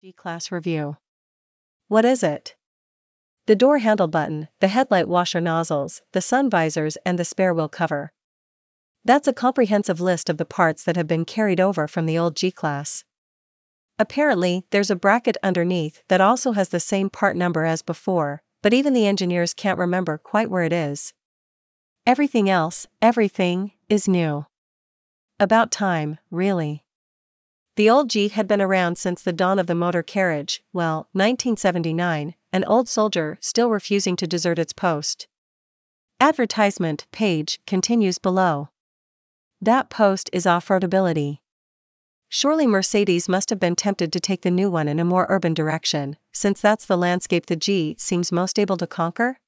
G-Class review. What is it? The door handle button, the headlight washer nozzles, the sun visors and the spare wheel cover. That's a comprehensive list of the parts that have been carried over from the old G-Class. Apparently, there's a bracket underneath that also has the same part number as before, but even the engineers can't remember quite where it is. Everything else, everything, is new. About time, really. The old G had been around since the dawn of the motor carriage, 1979, an old soldier still refusing to desert its post. Advertisement page continues below. That post is off-roadability. Surely Mercedes must have been tempted to take the new one in a more urban direction, since that's the landscape the G seems most able to conquer?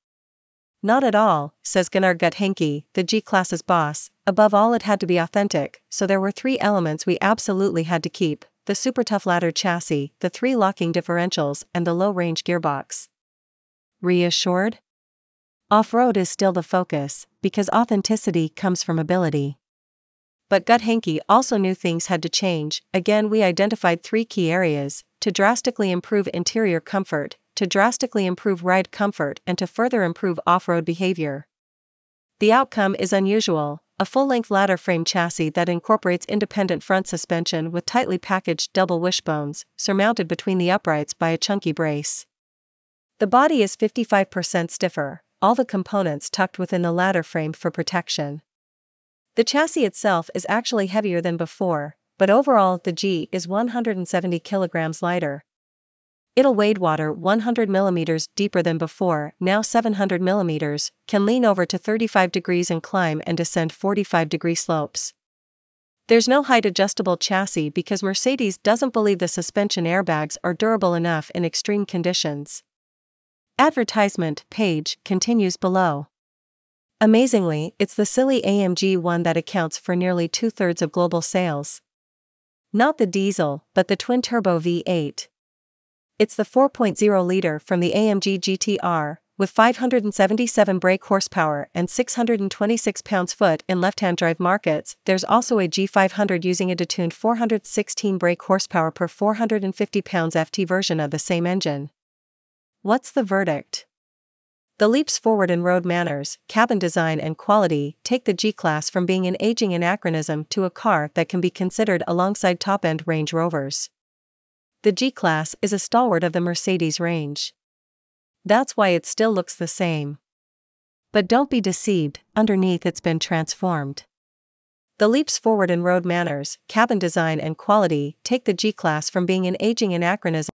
Not at all, says Gunnar Guthenke, the G-Class's boss. Above all, it had to be authentic, so there were three elements we absolutely had to keep: the super tough ladder chassis, the three locking differentials, and the low-range gearbox. Reassured? Off-road is still the focus, because authenticity comes from ability. But Guthenke also knew things had to change. Again, we identified three key areas: to drastically improve interior comfort, to drastically improve ride comfort, and to further improve off-road behavior. The outcome is unusual: a full-length ladder frame chassis that incorporates independent front suspension with tightly packaged double wishbones, surmounted between the uprights by a chunky brace. The body is 55% stiffer, all the components tucked within the ladder frame for protection. The chassis itself is actually heavier than before, but overall the G is 170 kilograms lighter. It'll wade water 100 millimeters deeper than before, now 700 millimeters, can lean over to 35 degrees and climb and descend 45-degree slopes. There's no height-adjustable chassis because Mercedes doesn't believe the suspension airbags are durable enough in extreme conditions. Advertisement page continues below. Amazingly, it's the silly AMG one that accounts for nearly 2/3 of global sales. Not the diesel, but the twin-turbo V8. It's the 4.0-liter from the AMG GT-R, with 577 brake horsepower and 626 pounds-foot in left-hand drive markets. There's also a G500 using a detuned 416 brake horsepower per 450 pounds FT version of the same engine. What's the verdict? The leaps forward in road manners, cabin design and quality take the G-Class from being an aging anachronism to a car that can be considered alongside top-end Range Rovers. The G-Class is a stalwart of the Mercedes range. That's why it still looks the same. But don't be deceived, underneath it's been transformed. The leaps forward in road manners, cabin design and quality take the G-Class from being an aging anachronism